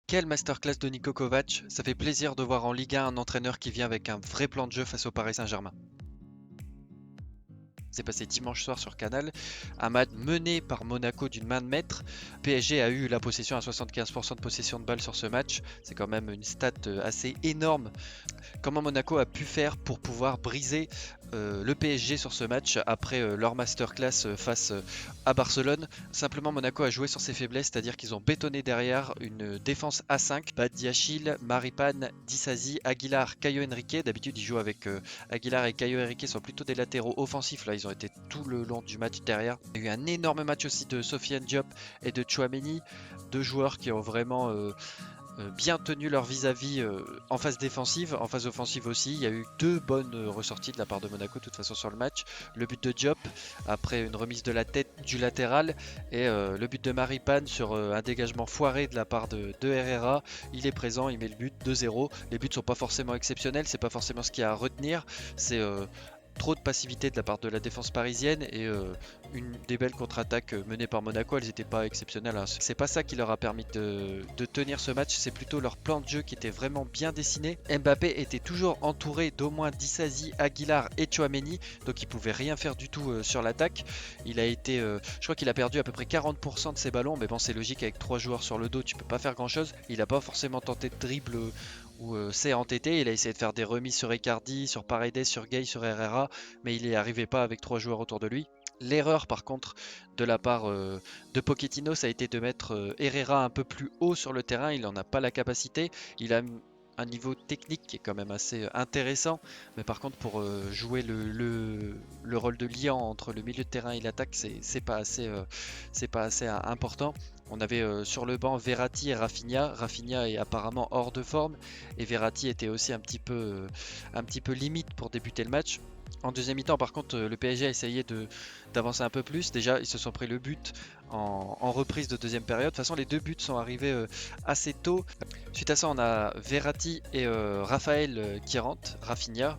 Quelle masterclass de Niko Kovac, ça fait plaisir de voir en Ligue 1 un entraîneur qui vient avec un vrai plan de jeu face au Paris Saint-Germain. C'est passé dimanche soir sur Canal, un match mené par Monaco d'une main de maître. PSG a eu la possession à 75% de possession de balle sur ce match, c'est quand même une stat assez énorme. Comment Monaco a pu faire pour pouvoir briser le PSG sur ce match après leur masterclass face à Barcelone. Simplement Monaco a joué sur ses faiblesses, c'est-à-dire qu'ils ont bétonné derrière une défense à 5. Badiachil, Maripane, Disasi, Aguilar, Caio Henrique. D'habitude ils jouent avec Aguilar et Caio Henrique sont plutôt des latéraux offensifs. Là ils ont été tout le long du match derrière. Il y a eu un énorme match aussi de Sofiane Diop et de Chouameni, deux joueurs qui ont vraiment bien tenu leur vis-à-vis en phase défensive, en phase offensive aussi. Il y a eu deux bonnes ressorties de la part de Monaco de toute façon sur le match. Le but de Diop après une remise de la tête du latéral et le but de Maripane sur un dégagement foiré de la part de Herrera. Il est présent, il met le but 2-0. Les buts sont pas forcément exceptionnels, c'est pas forcément ce qu'il y a à retenir. C'est trop de passivité de la part de la défense parisienne et des belles contre-attaques menées par Monaco, elles n'étaient pas exceptionnelles, hein. C'est pas ça qui leur a permis de tenir ce match, c'est plutôt leur plan de jeu qui était vraiment bien dessiné. Mbappé était toujours entouré d'au moins Disasi, Aguilar et Chouameni, donc il pouvait rien faire du tout sur l'attaque. Il a été, je crois qu'il a perdu à peu près 40% de ses ballons, mais bon c'est logique avec 3 joueurs sur le dos, tu peux pas faire grand chose. Il a pas forcément tenté de dribble où c'est entêté, il a essayé de faire des remises sur Icardi, sur Paredes, sur Gay, sur Herrera, mais il n'y arrivait pas avec 3 joueurs autour de lui. L'erreur par contre de la part de Pochettino, ça a été de mettre Herrera un peu plus haut sur le terrain, il n'en a pas la capacité, il a un niveau technique qui est quand même assez intéressant, mais par contre pour jouer le rôle de liant entre le milieu de terrain et l'attaque, c'est pas assez important. On avait sur le banc Verratti et Rafinha. Rafinha est apparemment hors de forme et Verratti était aussi un petit peu limite pour débuter le match. En deuxième mi-temps, par contre, le PSG a essayé d'avancer un peu plus. Déjà, ils se sont pris le but en reprise de deuxième période. De toute façon, les deux buts sont arrivés assez tôt. Suite à ça, on a Verratti et Raphaël qui rentrent, Rafinha.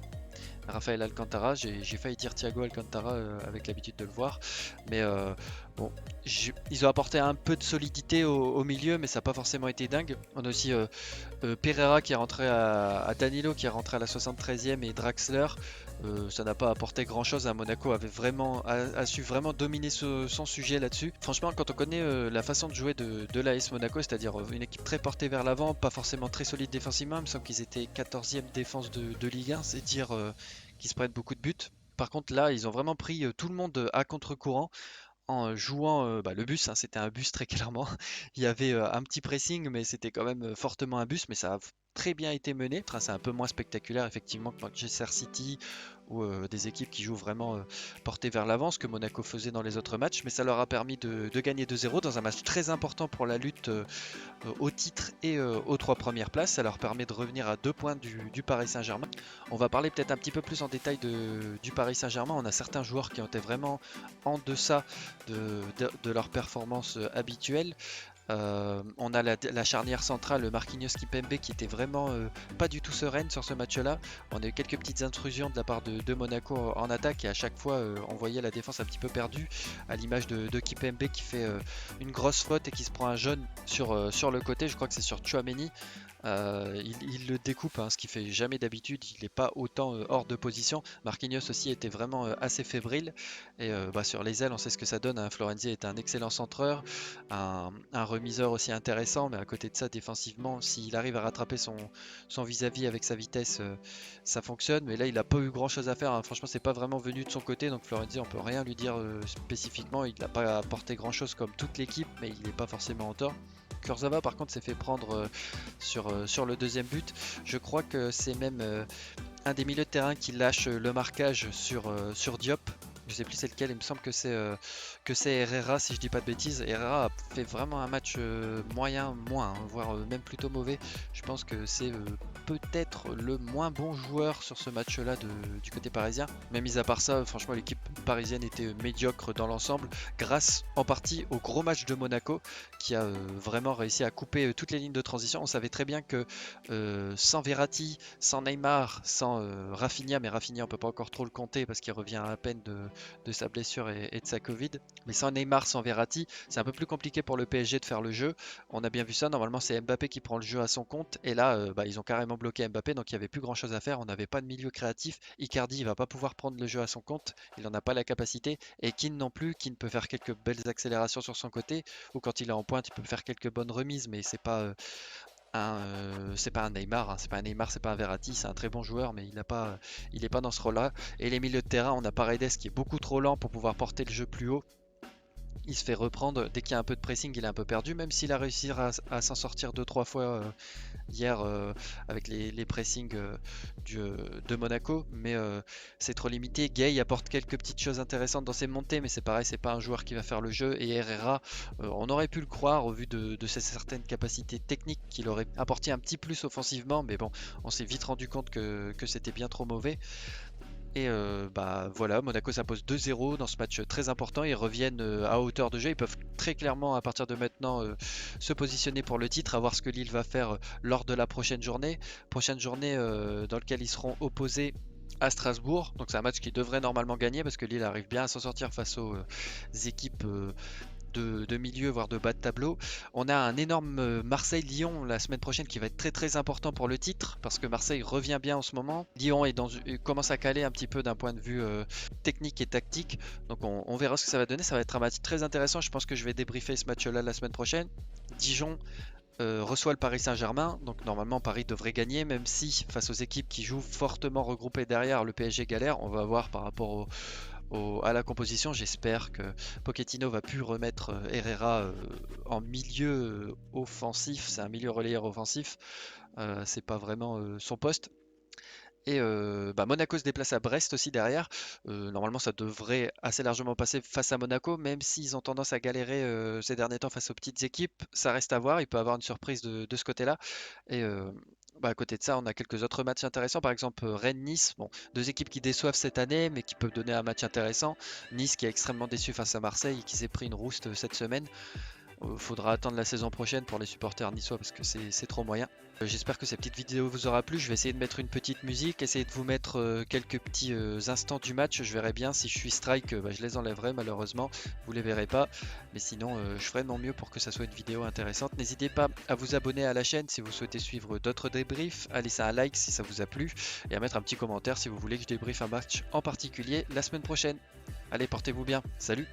Raphaël Alcantara, j'ai failli dire Thiago Alcantara avec l'habitude de le voir, mais bon, ils ont apporté un peu de solidité au milieu, mais ça n'a pas forcément été dingue. On a aussi Pereira qui est rentré à Danilo qui est rentré à la 73e et Draxler. Ça n'a pas apporté grand chose. Monaco avait vraiment a su vraiment dominer son sujet là-dessus. Franchement, quand on connaît la façon de jouer de l'AS Monaco, c'est-à-dire une équipe très portée vers l'avant, pas forcément très solide défensivement, il me semble qu'ils étaient 14e défense de Ligue 1, c'est dire qu'ils se prennent beaucoup de buts. Par contre, là, ils ont vraiment pris tout le monde à contre-courant en jouant le bus, hein, c'était un bus très clairement. Il y avait un petit pressing, mais c'était quand même fortement un bus, mais ça a très bien été mené. Enfin, c'est un peu moins spectaculaire effectivement que Manchester City ou des équipes qui jouent vraiment portées vers l'avant, ce que Monaco faisait dans les autres matchs, mais ça leur a permis de gagner 2-0 dans un match très important pour la lutte au titre et aux 3 premières places. Ça leur permet de revenir à 2 points du Paris Saint-Germain. On va parler peut-être un petit peu plus en détail du Paris Saint-Germain. On a certains joueurs qui ont été vraiment en deçà de leur performance habituelle. On a la charnière centrale Marquinhos Kipembe qui était vraiment pas du tout sereine sur ce match-là. On a eu quelques petites intrusions de la part de Monaco en attaque et à chaque fois on voyait la défense un petit peu perdue, à l'image de Kipembe qui fait une grosse faute et qui se prend un jaune sur le côté. Je crois que c'est sur Chouameni. Il le découpe, hein, ce qu'il fait jamais d'habitude. Il n'est pas autant hors de position. Marquinhos aussi était vraiment assez fébrile. Et sur les ailes, on sait ce que ça donne, hein. Florenzi est un excellent centreur, un remiseur aussi intéressant, mais à côté de ça, défensivement, s'il arrive à rattraper son vis-à-vis avec sa vitesse, ça fonctionne. Mais là, il n'a pas eu grand-chose à faire, hein. Franchement, c'est pas vraiment venu de son côté. Donc Florenzi, on peut rien lui dire spécifiquement. Il n'a pas apporté grand-chose comme toute l'équipe, mais il n'est pas forcément en tort. Kurzawa par contre s'est fait prendre sur le deuxième but. Je crois que c'est même un des milieux de terrain qui lâche le marquage sur Diop. Je sais plus c'est lequel, il me semble que c'est Herrera si je dis pas de bêtises. Herrera a fait vraiment un match moyen, voire même plutôt mauvais. Je pense que c'est peut-être le moins bon joueur sur ce match-là du côté parisien. Mais mis à part ça, franchement l'équipe parisienne était médiocre dans l'ensemble, grâce en partie au gros match de Monaco qui a vraiment réussi à couper toutes les lignes de transition. On savait très bien que sans Verratti, sans Neymar, sans Rafinha, mais Rafinha on peut pas encore trop le compter parce qu'il revient à peine de sa blessure et de sa Covid. Mais sans Neymar, sans Verratti, c'est un peu plus compliqué pour le PSG de faire le jeu. On a bien vu ça, normalement c'est Mbappé qui prend le jeu à son compte, et là ils ont carrément bloqué Mbappé, donc il n'y avait plus grand chose à faire, on n'avait pas de milieu créatif. Icardi il va pas pouvoir prendre le jeu à son compte, il n'en a pas la capacité, et Keane non plus, Keane peut faire quelques belles accélérations sur son côté, ou quand il est en pointe il peut faire quelques bonnes remises, mais c'est pas un Neymar, hein, c'est pas un Neymar, c'est pas un Verratti, c'est un très bon joueur, mais il est pas dans ce rôle-là. Et les milieux de terrain, on a Paredes qui est beaucoup trop lent pour pouvoir porter le jeu plus haut. Il se fait reprendre dès qu'il y a un peu de pressing, il est un peu perdu, même s'il a réussi à s'en sortir 2-3 fois hier avec les pressings de Monaco, mais c'est trop limité. Gay apporte quelques petites choses intéressantes dans ses montées, mais c'est pareil, c'est pas un joueur qui va faire le jeu. Et Herrera, on aurait pu le croire au vu de ses certaines capacités techniques qu'il aurait apporté un petit plus offensivement, mais bon, on s'est vite rendu compte que c'était bien trop mauvais. Et bah voilà, Monaco s'impose 2-0 dans ce match très important. Ils reviennent à hauteur de jeu. Ils peuvent très clairement, à partir de maintenant, se positionner pour le titre, à voir ce que Lille va faire lors de la prochaine journée. Prochaine journée dans laquelle ils seront opposés à Strasbourg. Donc c'est un match qu'ils devraient normalement gagner parce que Lille arrive bien à s'en sortir face aux équipes de milieu, voire de bas de tableau. On a un énorme Marseille-Lyon la semaine prochaine qui va être très très important pour le titre parce que Marseille revient bien en ce moment. Lyon commence à caler un petit peu d'un point de vue technique et tactique. Donc on verra ce que ça va donner. Ça va être un match très intéressant. Je pense que je vais débriefer ce match-là la semaine prochaine. Dijon reçoit le Paris Saint-Germain, donc normalement Paris devrait gagner, même si face aux équipes qui jouent fortement regroupées derrière, le PSG galère. On va voir par rapport à la composition. J'espère que Pochettino va plus remettre Herrera en milieu offensif. C'est un milieu relayeur offensif. C'est pas vraiment son poste. Et Monaco se déplace à Brest aussi derrière. Normalement, ça devrait assez largement passer face à Monaco, même s'ils ont tendance à galérer ces derniers temps face aux petites équipes. Ça reste à voir. Il peut y avoir une surprise de ce côté-là. Et à côté de ça, on a quelques autres matchs intéressants. Par exemple, Rennes-Nice. Bon, deux équipes qui déçoivent cette année, mais qui peuvent donner un match intéressant. Nice qui est extrêmement déçu face à Marseille et qui s'est pris une rouste cette semaine. Faudra attendre la saison prochaine pour les supporters niçois parce que c'est trop moyen. J'espère que cette petite vidéo vous aura plu. Je vais essayer de mettre une petite musique, essayer de vous mettre quelques petits instants du match. Je verrai bien si je suis strike, je les enlèverai malheureusement. Vous les verrez pas. Mais sinon, je ferai de mon mieux pour que ça soit une vidéo intéressante. N'hésitez pas à vous abonner à la chaîne si vous souhaitez suivre d'autres débriefs, à laisser un like si ça vous a plu et à mettre un petit commentaire si vous voulez que je débriefe un match en particulier la semaine prochaine. Allez, portez-vous bien. Salut!